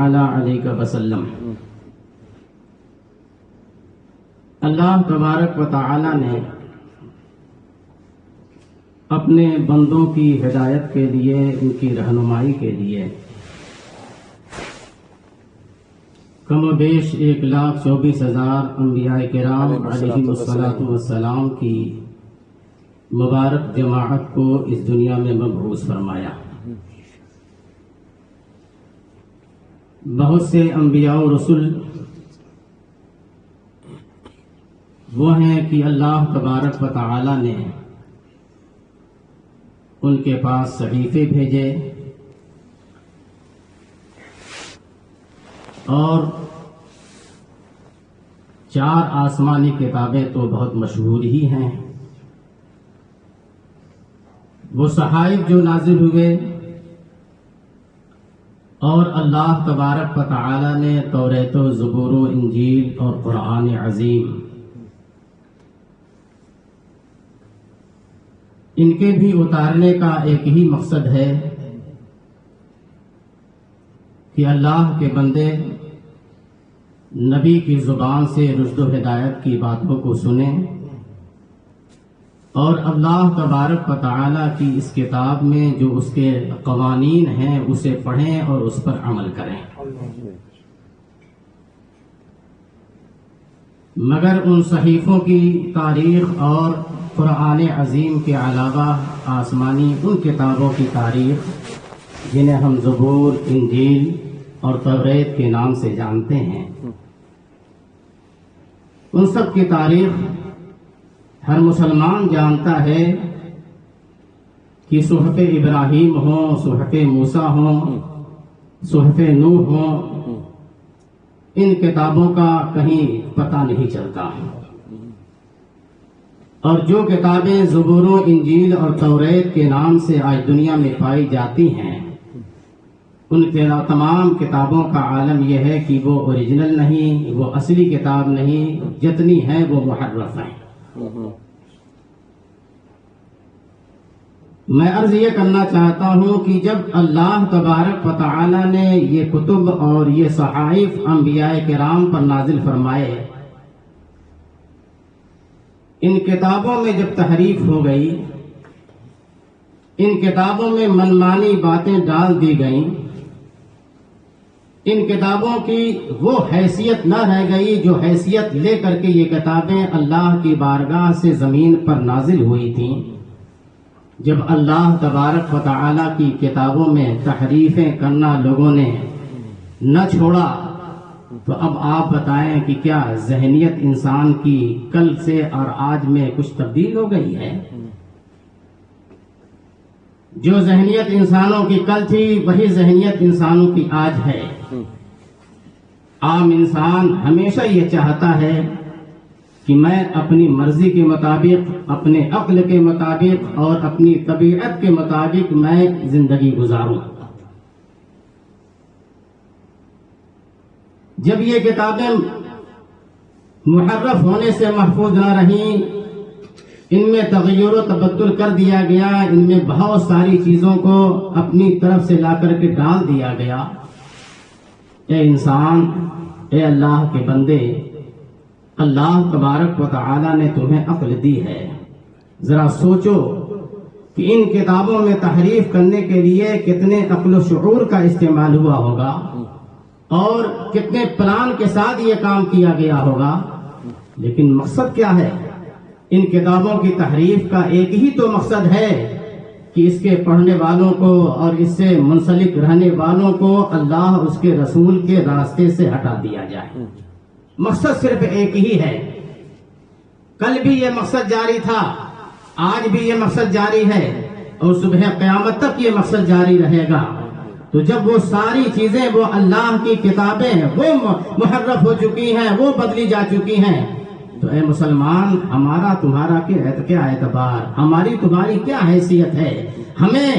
تعالی علیہ وسلم۔ اللہ تبارک و تعالی نے اپنے بندوں کی ہدایت کے لیے، ان کی رہنمائی کے لیے کم و بیش 1,24,000 انبیاء کرام علیہم الصلاۃ والسلام کی مبارک جماعت کو اس دنیا میں مبعوث فرمایا۔ بہت سے انبیاء و رسول وہ ہیں کہ اللہ تبارک و تعالی نے ان کے پاس صحیفے بھیجے اور 4 آسمانی کتابیں تو بہت مشہور ہی ہیں۔ وہ صحائف جو نازل ہوئے اور اللہ تبارک و تعالی نے توریت و زبور و انجیل اور قرآن عظیم ان کے بھی اتارنے کا ایک ہی مقصد ہے کہ اللہ کے بندے نبی کی زبان سے رشد و ہدایت کی باتوں کو سنیں اور اللہ تبارک و تعالی کی اس کتاب میں جو اس کے قوانین ہیں اسے پڑھیں اور اس پر عمل کریں۔ مگر ان صحیفوں کی تاریخ اور قرآن عظیم کے علاوہ آسمانی ان کتابوں کی تاریخ جنہیں ہم زبور، انجیل اور توریت کے نام سے جانتے ہیں، ان سب کی تاریخ ہر مسلمان جانتا ہے کہ صحف ابراہیم ہوں، صحف موسیٰ ہوں، صحف نوح ہوں، ان کتابوں کا کہیں پتہ نہیں چلتا۔ اور جو کتابیں زبور و انجیل اور توریت کے نام سے آج دنیا میں پائی جاتی ہیں، ان کے تمام کتابوں کا عالم یہ ہے کہ وہ اوریجنل نہیں، وہ اصلی کتاب نہیں، جتنی ہیں وہ محرف ہیں۔ میں عرض یہ کرنا چاہتا ہوں کہ جب اللہ تبارک و تعالی نے یہ کتب اور یہ صحائف انبیاء کرام پر نازل فرمائے، ان کتابوں میں جب تحریف ہو گئی، ان کتابوں میں منمانی باتیں ڈال دی گئیں، ان کتابوں کی وہ حیثیت نہ رہ گئی جو حیثیت لے کر کے یہ کتابیں اللہ کی بارگاہ سے زمین پر نازل ہوئی تھیں۔ جب اللہ تبارک و تعالی کی کتابوں میں تحریفیں کرنا لوگوں نے نہ چھوڑا، تو اب آپ بتائیں کہ کیا ذہنیت انسان کی کل سے اور آج میں کچھ تبدیل ہو گئی ہے؟ جو ذہنیت انسانوں کی کل تھی وہی ذہنیت انسانوں کی آج ہے۔ عام انسان ہمیشہ یہ چاہتا ہے کہ میں اپنی مرضی کے مطابق، اپنے عقل کے مطابق اور اپنی طبیعت کے مطابق میں زندگی گزاروں۔ جب یہ کتابیں محرف ہونے سے محفوظ نہ رہیں، ان میں تغیر و تبدل کر دیا گیا، ان میں بہت ساری چیزوں کو اپنی طرف سے لا کر کے ڈال دیا گیا۔ اے انسان، اے اللہ کے بندے، اللہ تبارک و تعالی نے تمہیں عقل دی ہے، ذرا سوچو کہ ان کتابوں میں تحریف کرنے کے لیے کتنے عقل و شعور کا استعمال ہوا ہوگا اور کتنے پلان کے ساتھ یہ کام کیا گیا ہوگا۔ لیکن مقصد کیا ہے؟ ان کتابوں کی تحریف کا ایک ہی تو مقصد ہے کہ اس کے پڑھنے والوں کو اور اس سے منسلک رہنے والوں کو اللہ اس کے رسول کے راستے سے ہٹا دیا جائے۔ مقصد صرف ایک ہی ہے۔ کل بھی یہ مقصد جاری تھا، آج بھی یہ مقصد جاری ہے اور صبح قیامت تک یہ مقصد جاری رہے گا۔ تو جب وہ ساری چیزیں، وہ اللہ کی کتابیں وہ محرف ہو چکی ہیں، وہ بدلی جا چکی ہیں، تو اے مسلمان، ہمارا تمہارا کیا اعتبار، ہماری تمہاری کیا حیثیت ہے؟ ہمیں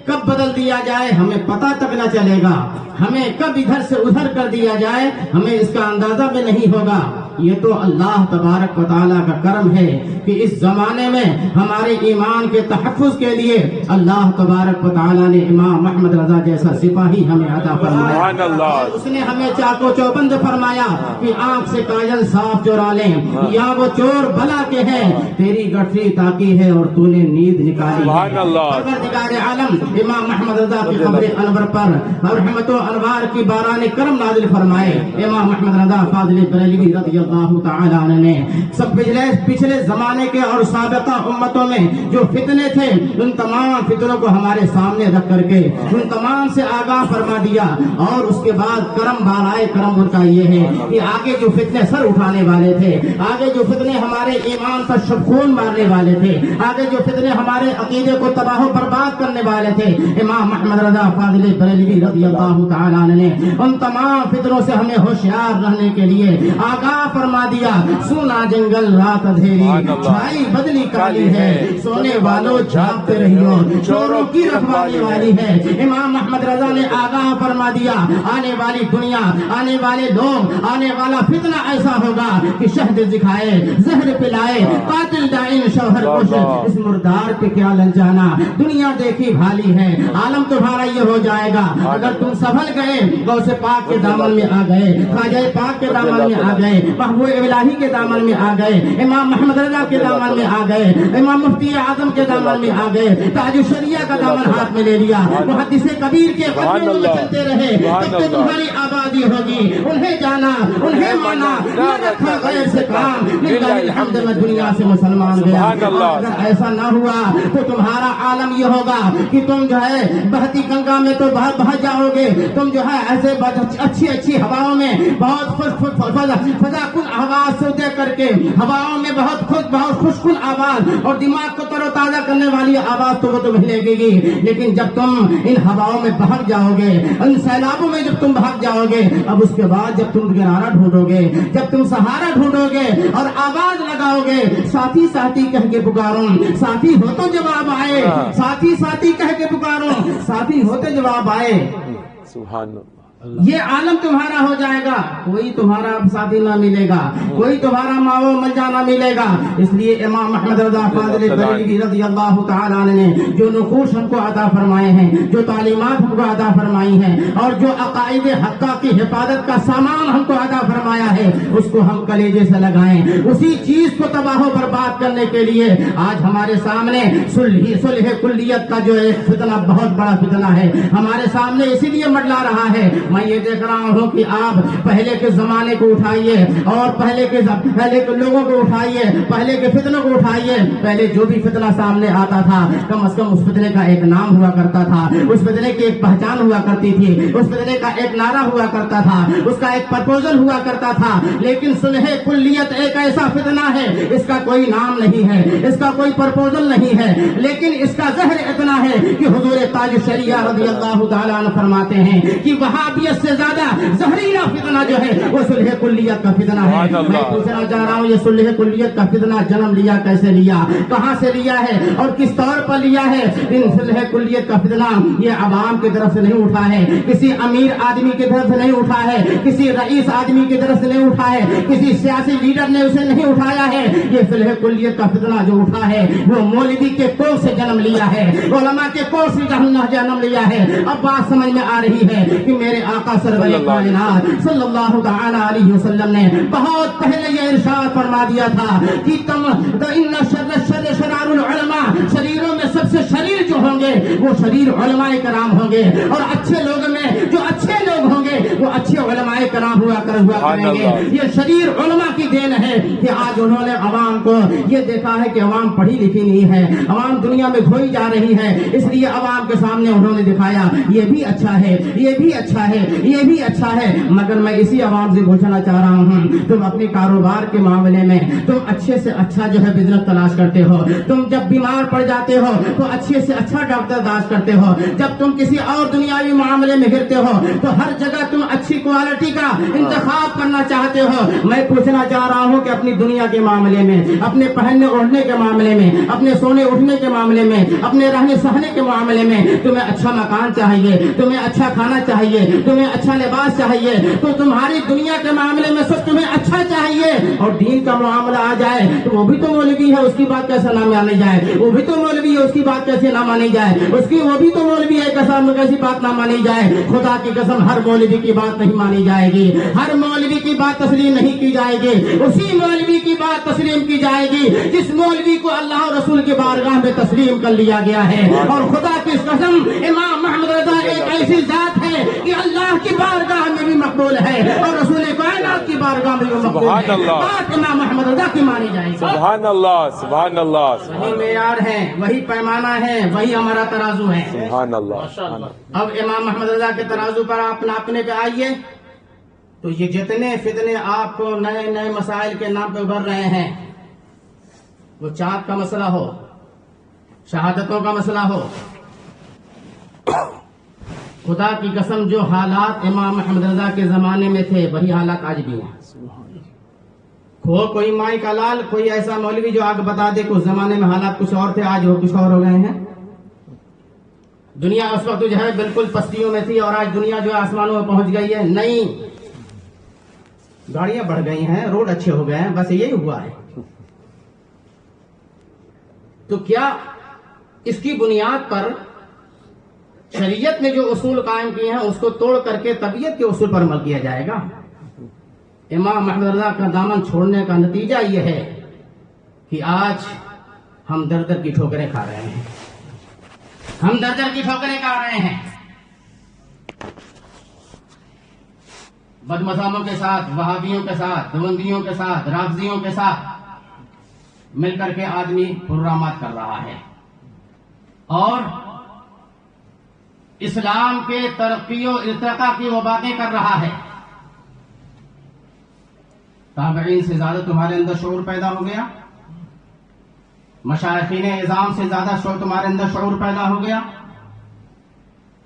کب بدل دیا جائے ہمیں پتہ تک نہ چلے گا، ہمیں کب ادھر سے ادھر کر دیا جائے ہمیں اس کا اندازہ بھی نہیں ہوگا۔ یہ تو اللہ تبارک و تعالیٰ کا کرم ہے کہ اس زمانے میں ہمارے ایمان کے تحفظ کے لیے اللہ تبارک و تعالیٰ نے امام احمد رضا جیسا سپاہی ہمیں عطا فرمایا، اور اس نے ہمیں چاقو چوبند فرمایا کہ آنکھ سے کاجل صاف چورا لیں، یا وہ چور بلا کے ہیں تیری گٹری تاکی ہے اور تو نے نیند نکالی ہے۔ پروردگار عالم امام احمد رضا کی قبر انور پر رحمت و انوار کی باران کرم نازل فرمائے۔ امام احمد رضا فاضل بریلوی رضی اللہ تعالیٰ عنہ نے سب پچھلے زمانے کے اور سابقہ امتوں میں جو فتنے تھے ان تمام فتنوں کو ہمارے سامنے رکھ کر کے ان تمام سے آگاہ فرما دیا، اور اس کے بعد کرم بالائے کرم ان کا یہ ہے کہ آگے جو فتنے سر اٹھانے والے تھے، آگے جو فتنے ہمارے ایمان پر شبخون مارنے والے تھے، آگے جو فتنے ہمارے عقیدے کو تباہ و برباد کرنے والے تھے، امام احمد رضا فاضل بریلوی رضی اللہ تعالیٰ عنہ نے ان تمام فتنوں سے ہمیں ہوشیار رہنے کے لیے آگاہ فرما دیا۔ سونا جنگل رات اندھیری چھائی بدلی کالی ہے، سونے والوں جاگتے رہیو چوروں کی رکھوالی والی ہے۔ امام احمد رضا نے آگاہ فرما دیا آنے والی دنیا، آنے والے لوگ، آنے والا فتنہ ایسا ہوگا کہ شہد دکھائے، زہر پلائے، قاتل دائن شوہر کش، اس مردار پہ کیا لل جانا، دنیا دیکھی بھالی ہے، عالم تمہارا یہ ہو جائے گا اگر تم سنبھل گئے، غوث پاک کے دامن میں آ گئے، خواجہ پاک کے دامن میں آ گئے، محبوب الہی کے دامن میں آ گئے، امام محمد رضا کے دامن میں آ گئے، امام مفتی اعظم کے دامن میں آ گئے، تاج الشریعہ کا دامن ہاتھ میں لے لیا، محدث کبیر کے قدموں میں چلتے رہے، تب تو تمہاری آبادی ہوگی۔ انہیں جانا، انہیں مانا، نہ رکھا غیر سے کام، للہ الحمد میں دنیا سے مسلمان گیا۔ اگر ایسا نہ ہوا تو تمہارا عالم یہ ہوگا کہ تم جو ہے بہتی گنگا میں تو بہہ جاؤ گے، تم جو ہے ایسے اچھی اچھی ہواؤں میں بہت فضا کن آواز سے دے کر کے ہواؤں میں بہت خوش کن آواز اور دماغ کو تر و تازہ کرنے والی آواز تو وہ تمہیں لگے گی، لیکن جب تم ان ہواؤں میں بہک جاؤ گے، ان سیلابوں میں جب تم بہک جاؤ گے، اب اس کے بعد جب تم کنارہ ڈھونڈو گے، جب تم سہارا ڈھونڈو گے اور آواز لگاؤ گے، ساتھی ساتھی کہہ کے پکاروں، ساتھی ہو تو جواب آئے، ساتھی ساتھی کہہ کے پکاروں، ساتھی ہوتے جواب آئے، سبحان اللہ۔ یہ عالم تمہارا ہو جائے گا، کوئی تمہارا ساتھی نہ ملے گا، کوئی تمہارا ماؤ ملجا نہ ملے گا۔ اس لیے امام احمد رضا فاضل بریلوی رضی اللہ تعالیٰ عنہ نے جو نقوش ہم کو عطا فرمائے ہیں، جو تعلیمات ہم کو عطا فرمائی ہیں، اور جو عقائد حقہ کی حفاظت کا سامان ہم کو عطا فرمایا ہے، اس کو ہم کلیجے سے لگائیں۔ اسی چیز کو تباہ و برباد کرنے کے لیے آج ہمارے سامنے صلح کلیت کا جو ایک فتنہ، بہت بڑا فتنہ ہے، ہمارے سامنے اسی لیے منڈلا رہا ہے۔ میں یہ دیکھ رہا ہوں کہ آپ پہلے کے زمانے کو اٹھائیے اور پہلے کے لوگوں کو اٹھائیے، پہلے کے فتنوں کو اٹھائیے، پہلے جو بھی فتنہ سامنے آتا تھا کم از کم اس فتنے کا ایک نام ہوا کرتا تھا، اس فتنے کی ایک پہچان ہوا کرتی تھی، اس فتنے کا ایک نعرہ ہوا کرتا تھا، اس کا ایک پرپوزل ہوا کرتا تھا۔ لیکن صلح کلیت ایک ایسا فتنہ ہے، اس کا کوئی نام نہیں ہے، اس کا کوئی پرپوزل نہیں ہے، لیکن اس کا زہر اتنا ہے کہ حضور تاج الشریعہ رضی اللہ تعالیٰ عنہ فرماتے ہیں کہ وہابیت سے زیادہ زہریلا فتنہ جو ہے وہ صلح کلیت کا فتنہ ہے۔ میں پوچھنا چاہ رہا ہوں یہ صلح کلیت کا فتنہ جنم لیا کیسے لیا، کہاں سے لیا ہے اور کس طور پر لیا ہے؟ ان صلح کلیت کا فتنہ یہ عوام کی طرف سے نہیں اٹھا ہے، کسی امیر آدمی کی طرف سے نہیں اٹھا ہے، کسی رئیس آدمی کی طرف سے نہیں اٹھا ہے، کسی سیاسی لیڈر نے اسے نہیں اٹھایا ہے۔ یہ صلح کلیت کا فتنہ جو اٹھا ہے وہ مولوی کے کول سے جنم لیا ہے، علماء کے کول سے جنم لیا ہے۔ اب بات سمجھ میں آ رہی ہے کہ میرے آقا سرور کائنات صلی اللہ تعالی علیہ وسلم نے بہت پہلے یہ ارشاد فرما دیا تھا کہ ان شر شرار العلماء، شریروں میں سب سے شریر جو ہوں گے وہ شریر علماء کرام ہوں گے، اور اچھے لوگوں میں جو اچھے لوگ ہوں گے وہ اچھے علماء کرام ہوا کریں گے۔ یہ شریر علماء کی دین ہے کہ آج انہوں نے عوام کو یہ دیکھا ہے کہ عوام پڑھی لکھی نہیں ہے، عوام دنیا میں کھوئی جا رہی ہے، اس لیے عوام کے سامنے انہوں نے دکھایا یہ بھی اچھا ہے، یہ بھی اچھا ہے، یہ بھی اچھا ہے۔ مگر میں اسی عوام سے پوچھنا چاہ رہا ہوں، تم اپنے کاروبار کے معاملے میں تم اچھے سے اچھا جو ہے بزنس تلاش کرتے ہو، تم جب بیمار پڑ جاتے ہو تو اچھے سے اچھا ڈاکٹر تلاش کرتے ہو، جب تم کسی اور دنیاوی معاملے میں گرتے ہو تو ہر جگہ تم اچھی کوالٹی کا انتخاب کرنا چاہتے ہو، میں پوچھنا چاہ رہا ہوں کہ اپنی دنیا کے معاملے میں، اپنے پہننے اوڑھنے کے معاملے میں، اپنے سونے اٹھنے کے معاملے میں، اپنے رہنے سہنے کے معاملے میں تمہیں اچھا مکان چاہیے، تمہیں اچھا کھانا چاہیے، تمہیں اچھا لباس چاہیے، تو تمہاری دنیا کے معاملے میں سب تمہیں اچھا چاہیے، اور دین کا معاملہ آ جائے تو وہ بھی تو مولوی ہے، اس کی بات کیسے نہ مانی جائے، وہ بھی تو مولوی ہے، اس کی بات کیسے نہ مانی جائے، وہ بھی تو مولوی ہے، کیسی بات نہ مانی جائے۔ خدا کی قسم ہر مولوی کی بات نہیں مانی جائے گی، ہر مولوی کی بات تسلیم نہیں کی جائے گی، اسی مولوی کی بات تسلیم کی جائے گی جس مولوی کو اللہ اور رسول کی بارگاہ میں تسلیم کر لیا گیا ہے۔ اور خدا کی قسم امام محمد رضا ایک ایسی ذات ہے کہ اللہ کی بارگاہ میں بھی مقبول ہے اور رسول کائنات کی بارگاہ میں بھی مقبول ہے۔ بات امام محمد رضا کی مانی جائے گی۔ سبحان اللہ، سبحان اللہ، وہی معیار ہے، وہی پیمانہ ہے، وہی ہمارا ترازو ہے۔ سبحان اللہ۔ اب امام محمد رضا کے ترازو پر آپ ناپنے پہ آئیے تو یہ جتنے فتنے آپ کو نئے نئے مسائل کے نام پہ ابھر رہے ہیں، وہ چاند کا مسئلہ ہو، شہادتوں کا مسئلہ ہو، خدا کی قسم جو حالات امام محمد رضا کے زمانے میں تھے وہی حالات آج بھی ہیں۔ کوئی مائی کا لال، کوئی ایسا مولوی جو آگے بتا دے کہ اس زمانے میں حالات کچھ اور تھے، آج وہ کچھ اور ہو گئے ہیں۔ دنیا اس وقت جو ہے بالکل پستیوں میں تھی اور آج دنیا جو ہے آسمانوں میں پہنچ گئی ہے۔ نہیں، گاڑیاں بڑھ گئی ہیں، روڈ اچھے ہو گئے ہیں، بس یہی ہوا ہے۔ تو کیا اس کی بنیاد پر شریعت نے جو اصول قائم کیے ہیں اس کو توڑ کر کے طبیعت کے اصول پر عمل کیا جائے گا؟ امام محمد رضا کا دامن چھوڑنے کا نتیجہ یہ ہے کہ آج ہم در در کی ٹھوکریں کھا رہے ہیں، ہم در در کی ٹھوکریں کھا رہے ہیں۔ بدمذہبوں کے ساتھ، وہابیوں کے ساتھ، دیوبندیوں کے ساتھ، رافضیوں کے ساتھ مل کر کے آدمی پروگرامات کر رہا ہے اور اسلام کے ترقی و ارتقاء کی وہ باتیں کر رہا ہے۔ تابعین سے زیادہ تمہارے اندر شعور پیدا ہو گیا، مشائخین اعظام سے زیادہ تمہارے اندر شعور پیدا ہو گیا،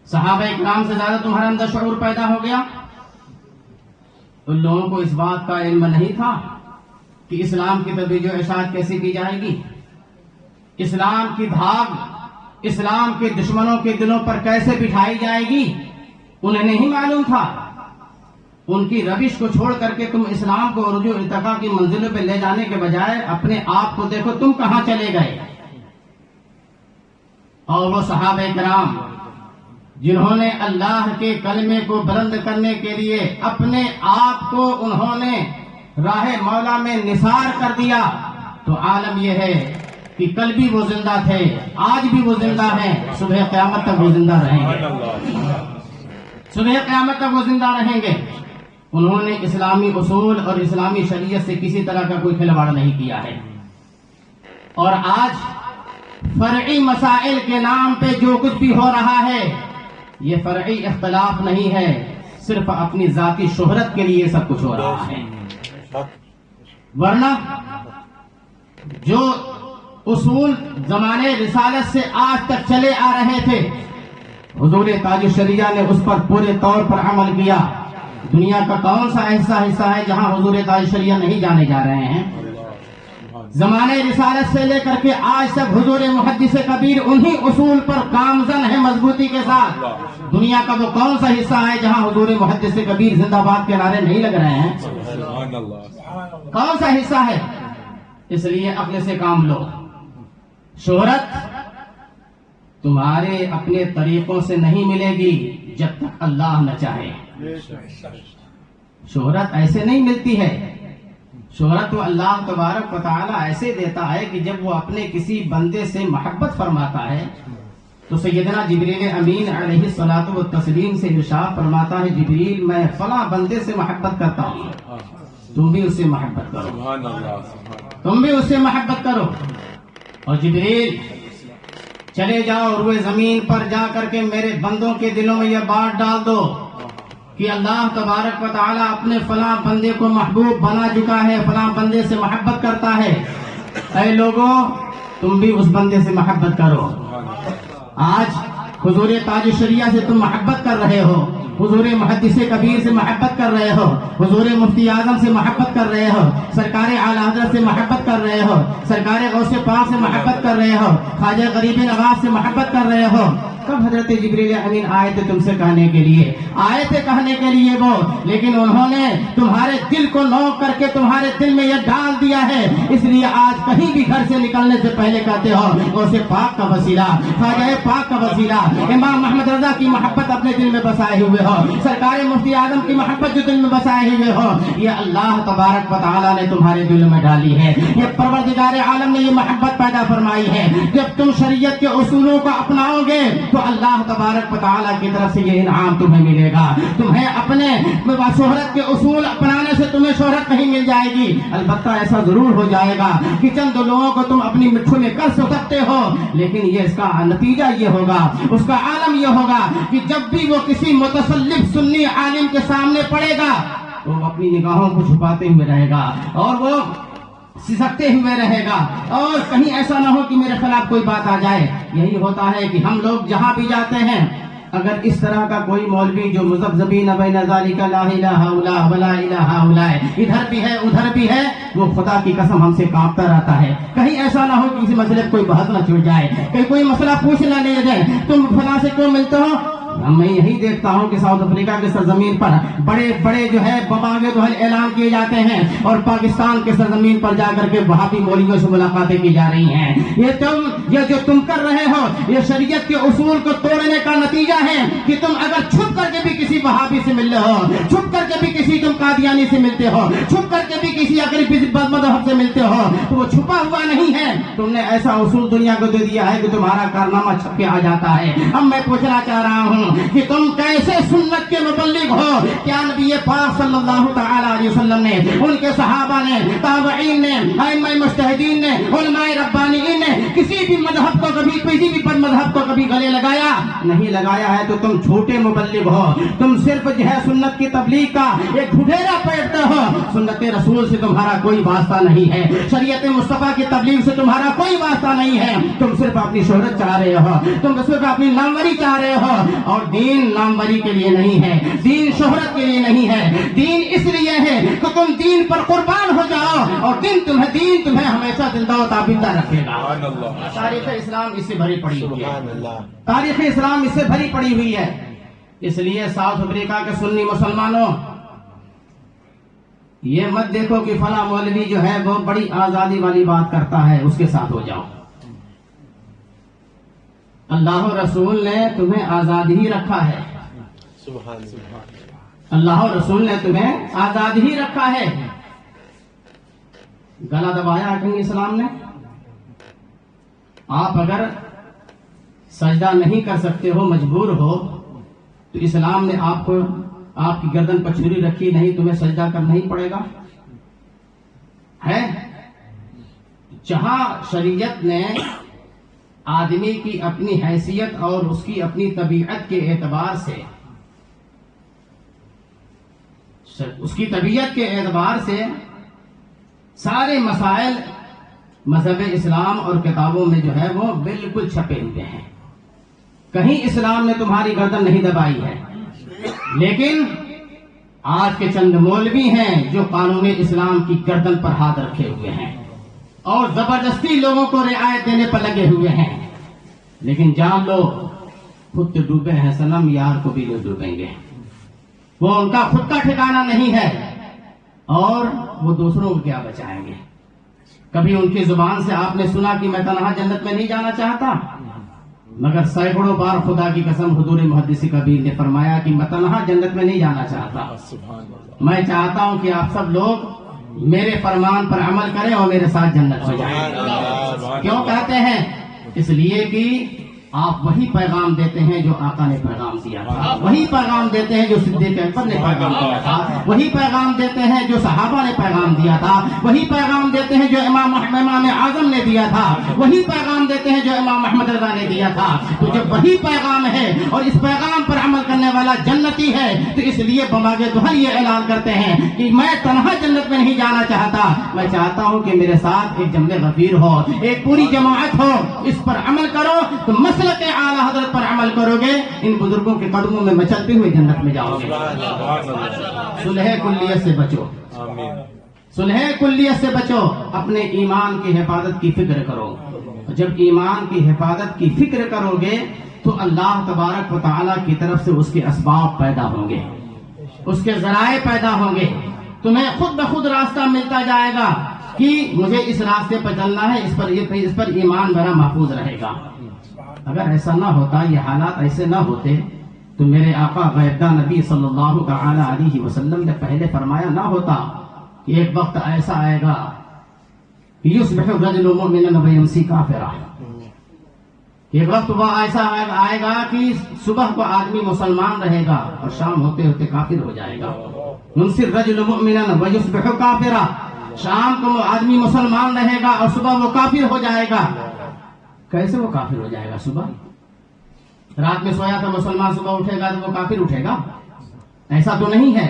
صحابہ اکرام سے زیادہ تمہارے اندر شعور پیدا ہو گیا۔ ان لوگوں کو اس بات کا علم نہیں تھا کہ اسلام کی تبلیغ و ارشاد کیسے کی جائے گی، اسلام کی دھاگ اسلام کے دشمنوں کے دلوں پر کیسے بٹھائی جائے گی، انہیں نہیں معلوم تھا۔ ان کی روش کو چھوڑ کر کے تم اسلام کو عروج و ارتقاء کی منزلوں پہ لے جانے کے بجائے اپنے آپ کو دیکھو تم کہاں چلے گئے۔ اور وہ صحابہ کرام جنہوں نے اللہ کے کلمے کو بلند کرنے کے لیے اپنے آپ کو انہوں نے راہ مولا میں نثار کر دیا، تو عالم یہ ہے کہ کل بھی وہ زندہ تھے، آج بھی وہ زندہ ہیں، صبح قیامت تک وہ زندہ رہیں گے، صبح قیامت تک وہ زندہ رہیں گے۔ انہوں نے اسلامی اصول اور اسلامی شریعت سے کسی طرح کا کوئی کھلواڑ نہیں کیا ہے۔ اور آج فرعی مسائل کے نام پہ جو کچھ بھی ہو رہا ہے یہ فرعی اختلاف نہیں ہے، صرف اپنی ذاتی شہرت کے لیے سب کچھ ہو رہا ہے۔ ورنہ جو اصول زمانے رسالت سے آج تک چلے آ رہے تھے حضور تاج الشریعہ نے اس پر پورے طور پر عمل کیا۔ دنیا کا کون سا ایسا حصہ ہے جہاں حضور تاج الشریعہ نہیں جانے جا رہے ہیں؟ زمانے رسالت سے لے کر کے آج تک حضور محدث کبیر انہی اصول پر گامزن ہے مضبوطی کے ساتھ۔ دنیا کا وہ کون سا حصہ ہے جہاں حضور محدث کبیر زندہ باد کے نعرے نہیں لگ رہے ہیں؟ کون سا حصہ ہے؟ اس لیے عقل سے کام لو۔ شہرت تمہارے اپنے طریقوں سے نہیں ملے گی جب تک اللہ نہ چاہے۔ شہرت ایسے نہیں ملتی ہے، شہرت تو اللہ تبارک و تعالی ایسے دیتا ہے کہ جب وہ اپنے کسی بندے سے محبت فرماتا ہے تو سیدنا جبریل امین علیہ الصلوۃ والتسلیم سے ارشاد فرماتا ہے، جبریل میں فلاں بندے سے محبت کرتا ہوں، تم بھی اس سے محبت کرو، تم بھی اس سے محبت کرو۔ اور جبریل چلے جاؤ روئے زمین پر جا کر کے میرے بندوں کے دلوں میں یہ بات ڈال دو کہ اللہ تبارک و تعالیٰ اپنے فلاں بندے کو محبوب بنا چکا ہے، فلاں بندے سے محبت کرتا ہے، اے لوگوں تم بھی اس بندے سے محبت کرو۔ آج حضور تاج الشریعہ سے تم محبت کر رہے ہو، حضور محدث کبیر سے محبت کر رہے ہو، حضور مفتی اعظم سے محبت کر رہے ہو، سرکار اعلی حضرت سے محبت کر رہے ہو، سرکار غوث پاک سے محبت کر رہے ہو، خواجہ غریب نواز سے محبت کر رہے ہو، کب حضرت جبریل امین آئے تھے تم سے کہنے کے لیے؟ آئے تھے کہنے کے لیے وہ، لیکن انہوں نے تمہارے دل کو نوک کر کے تمہارے دل میں یہ ڈال دیا ہے، اس لیے آج کہیں بھی گھر سے نکلنے سے پہلے کہتے ہو غوث پاک کا وسیلہ، خواجہ پاک کا وسیلہ، امام محمد رضا کی محبت اپنے دل میں بسائے ہوئے ہو، سرکار مفتی اعظم کی محبت جو دل میں بسائے ہوئے ہو، یہ اللہ تبارک و تعالیٰ نے تمہارے دل میں ڈالی ہے، یہ پروردگار عالم نے یہ محبت پیدا فرمائی ہے۔ جب تم شریعت کے اصولوں کو اپناؤ گے تو اللہ تبارک و تعالیٰ کی طرف سے یہ انعام تمہیں ملے گا۔ تمہیں اپنے شہرت کے اصول اپنانے سے تمہیں شہرت نہیں مل جائے گی، البتہ ایسا ضرور ہو جائے گا کہ چند لوگوں کو تم اپنی مٹھوں میں کر سکتے ہو، لیکن یہ اس کا نتیجہ یہ ہوگا، اس کا عالم یہ ہوگا کہ جب بھی وہ کسی متسلف سنی عالم کے سامنے پڑے گا تو وہ اپنی نگاہوں کو چھپاتے ہوئے رہے گا اور وہ سسکتے ہوئے رہے گا، اور کہیں ایسا نہ ہو کہ میرے خلاف کوئی بات آ جائے۔ یہی ہوتا ہے کہ ہم لوگ جہاں بھی جاتے ہیں، اگر اس طرح کا کوئی مولوی جو مذبذبین بین ذالک لا الہ الا ولا الہ الا ادھر بھی ہے ادھر بھی ہے، وہ خدا کی قسم ہم سے کانپتا رہتا ہے، کہیں ایسا نہ ہو کہ کسی مسئلے پہ کوئی بحث نہ چھوٹ جائے، کہیں کوئی مسئلہ پوچھ نہ لے جائے، تم فلاں سے کیوں ملتے ہو؟ میں یہی دیکھتا ہوں کہ ساؤتھ افریقہ کے سرزمین پر بڑے بڑے جو ہے بباغے جو ہے اعلان کیے جاتے ہیں، اور پاکستان کے سرزمین پر جا کر کے وہابی مولویوں سے ملاقاتیں کی جا رہی ہیں۔ یہ جو تم کر رہے ہو، یہ شریعت کے اصول کو توڑنے کا نتیجہ ہے کہ تم اگر چھپ کر کے بھی کسی وہابی سے مل رہے ہو، چھپ کر کے بھی کسی تم قادیانی سے ملتے ہو، چھپ کر کے بھی کسی اقلیتی مذہب سے ملتے ہو، تو وہ چھپا ہوا نہیں ہے، تم نے ایسا اصول دنیا کو دے دیا ہے کہ تمہارا کارنامہ چھپ کے آ جاتا ہے۔ اب میں پوچھنا چاہ رہا ہوں کہ تم کیسے سنت کے مبلغ ہو؟ کیا نبی پاک صلی اللہ تعالی علیہ وسلم نے، ان کے صحابہ نے، تابعین نے، ائمہ مجتہدین نے، علماء ربانیین نے کسی بھی مذہب کو کبھی کسی بھی مذہب کو کبھی گلے لگایا؟ نہیں لگایا ہے، تو تم جھوٹے مبلغ ہو، تم صرف جو ہے سنت کی تبلیغ کا ایک ڈھڈیرا پیٹتے ہو، سنت رسول سے تمہارا کوئی واسطہ نہیں ہے، شریعت مصطفیٰ کی تبلیغ سے تمہارا کوئی واسطہ نہیں ہے، تم صرف اپنی شہرت چاہ رہے ہو، تم صرف اپنی ناموری چاہ رہے ہو، اور دین ناموری کے لیے نہیں ہے، دین شہرت کے لیے نہیں ہے، دین اس لیے ہے کہ تم دین پر قربان ہو جاؤ، اور دین تمہیں ہمیشہ زندہ و تابندہ رکھے گا۔ تاریخ اسلام اس سے بھری پڑی ہوئی ہے، تاریخ اسلام اس سے بھری پڑی ہوئی ہے۔ اس لیے ساؤتھ افریقہ کے سنی مسلمانوں، یہ مت دیکھو کہ فلاں مولوی جو ہے وہ بڑی آزادی والی بات کرتا ہے، اس کے ساتھ ہو جاؤ۔ اللہ رسول نے تمہیں آزاد ہی رکھا ہے، اللہ رسول نے تمہیں آزاد ہی رکھا ہے۔ گلا دبایا کہ اسلام نے؟ آپ اگر سجدہ نہیں کر سکتے ہو، مجبور ہو، تو اسلام نے آپ کو آپ کی گردن پر چھری رکھی، نہیں تمہیں سجدہ کرنا ہی پڑے گا ہے؟ جہاں شریعت نے آدمی کی اپنی حیثیت اور اس کی اپنی طبیعت کے اعتبار سے، اس کی طبیعت کے اعتبار سے سارے مسائل مذہب اسلام اور کتابوں میں جو ہے وہ بالکل چھپے ہوئے ہیں، کہیں اسلام نے تمہاری گردن نہیں دبائی ہے، لیکن آج کے چند مولوی ہیں جو قانون اسلام کی گردن پر ہاتھ رکھے ہوئے ہیں اور زبردستی لوگوں کو رعایت دینے پر لگے ہوئے ہیں، لیکن جان لو خود تو ڈوبے ہیں صنم، یار کو بھی نہیں ڈوبیں گے، وہ ان کا خود کا ٹھکانہ نہیں ہے، اور وہ دوسروں کو کیا بچائیں گے۔ کبھی ان کی زبان سے آپ نے سنا کہ میں تنہا جنت میں نہیں جانا چاہتا؟ مگر سینکڑوں بار خدا کی قسم حضور محدث کبیر نے فرمایا کہ میں تنہا جنت میں نہیں جانا چاہتا، میں چاہتا ہوں کہ آپ سب لوگ میرے فرمان پر عمل کریں اور میرے ساتھ جنت میں جائیں۔ کیوں کہتے ہیں؟ اس لیے کہ آپ وہی پیغام دیتے ہیں جو آقا نے پیغام دیا تھا، وہی پیغام دیتے ہیں جو صدیق اکبر نے پیغام دیا تھا، وہی پیغام دیتے ہیں جو صحابہ نے پیغام دیا تھا، وہی پیغام دیتے ہیں جو امام اعظم نے دیا تھا، وہی پیغام دیتے ہیں جو امام محمد رضا نے دیا تھا۔ تو جب وہی پیغام ہے اور اس پیغام پر عمل کرنے والا جنتی ہے، تو اس لیے بماغے دوہر یہ اعلان کرتے ہیں کہ میں تنہا جنت میں نہیں جانا چاہتا، میں چاہتا ہوں کہ میرے ساتھ ایک جمع غفیر ہو، ایک پوری جماعت ہو، اس پر عمل کرو تو مسلک اعلیٰ حضرت پر عمل کرو گے، ان بزرگوں کے قدموں میں مچلتے ہوئے جنت میں جاؤ گے۔ صلح کلیت سے بچو، آمین۔ صلح کلیت سے بچو، اپنے ایمان کی حفاظت کی فکر کرو۔ جب ایمان کی حفاظت کی فکر کرو گے تو اللہ تبارک و تعالیٰ کی طرف سے اس کے اسباب پیدا ہوں گے، اس کے ذرائع پیدا ہوں گے، تمہیں خود بخود راستہ ملتا جائے گا کہ مجھے اس راستے پر چلنا ہے، اس پر ایمان میرا محفوظ رہے گا۔ اگر ایسا نہ ہوتا، یہ حالات ایسے نہ ہوتے تو میرے آقا غیبدہ نبی صلی اللہ تعالی علیہ وسلم نے پہلے فرمایا نہ ہوتا کہ ایک وقت ایسا آئے گا یصبح الرجل مؤمنا ویمسی کافرا، ایک وقت وہ ایسا آئے گا کہ صبح کو آدمی مسلمان رہے گا اور شام ہوتے ہوتے کافر ہو جائے گا۔ یمسی الرجل مؤمنا ویصبح کافرا، شام کو وہ آدمی مسلمان رہے گا اور صبح وہ کافر ہو جائے گا۔ کیسے وہ کافر ہو جائے گا؟ صبح رات میں سویا تھا مسلمان، صبح اٹھے گا تو وہ کافر اٹھے گا؟ ایسا تو نہیں ہے۔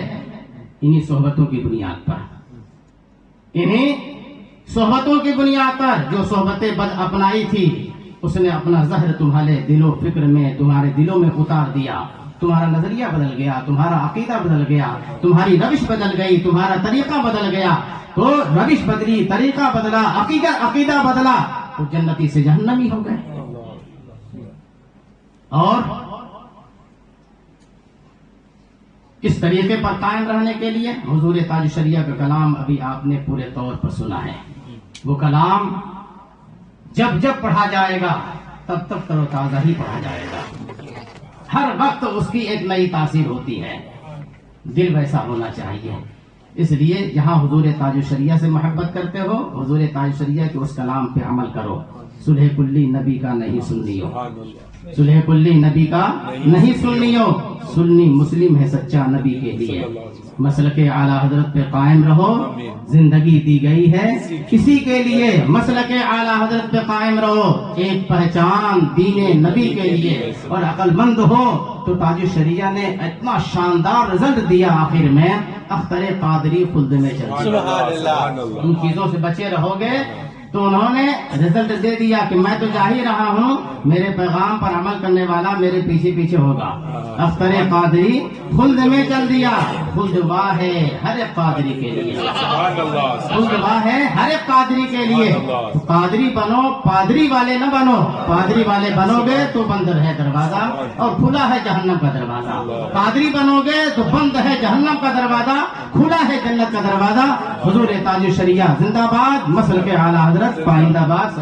انہی صحبتوں کی بنیاد پر، انہی صحبتوں کی بنیاد پر، جو صحبتیں بد اپنائی تھی اس نے اپنا زہر تمہارے دل و فکر میں، تمہارے دلوں میں اتار دیا، تمہارا نظریہ بدل گیا، تمہارا عقیدہ بدل گیا، تمہاری روش بدل گئی، تمہارا طریقہ بدل گیا۔ تو روش بدلی، طریقہ بدلا، عقیدہ بدلا تو جنتی سے جہنمی ہو گئے۔ اور اس طریقے پر قائم رہنے کے لیے حضور تاج شریعہ کا کلام ابھی آپ نے پورے طور پر سنا ہے۔ وہ کلام جب جب پڑھا جائے گا تب تب تر و تازہ ہی پڑھا جائے گا، ہر وقت اس کی ایک نئی تاثیر ہوتی ہے۔ دل ویسا ہونا چاہیے۔ اس لیے جہاں حضور تاج شریعہ سے محبت کرتے ہو، حضور تاج شریعہ کے اس کلام پہ عمل کرو۔ صلح کلی نبی کا نہیں سننی ہو، صلح کلی نبی کا نہیں سننی ہو، سنی مسلم ہے سچا نبی کے لیے۔ مسلک اعلیٰ حضرت پہ قائم رہو، زندگی دی گئی ہے کسی کے لیے، مسلک اعلیٰ حضرت پہ قائم رہو، ایک پہچان دین نبی کے لیے۔ اور عقل مند ہو تو تاج شریعہ نے اتنا شاندار رزلٹ دیا آخر میں، اختر قادری خلد میں چل گیا۔ ان چیزوں سے بچے رہو گے تو انہوں نے رزلٹ دے دیا کہ میں تو جا ہی رہا ہوں، میرے پیغام پر عمل کرنے والا میرے پیچھے پیچھے ہوگا۔ اختر قادری خلد میں چل دیا۔ خلد واہ ہے ہر ایک قادری کے لیے، خلد واہ ہے ہر ایک قادری کے لیے۔ قادری بنو، پادری والے نہ بنو۔ پادری والے بنو گے تو بند ہے دروازہ اور کھلا ہے جہنم کا دروازہ۔ قادری بنو گے تو بند ہے جہنم کا دروازہ، کھلا ہے جنت کا دروازہ۔ حضور تاج شریعہ زندہ باد، مسلک اعلیٰ حضرت پائندہ باد۔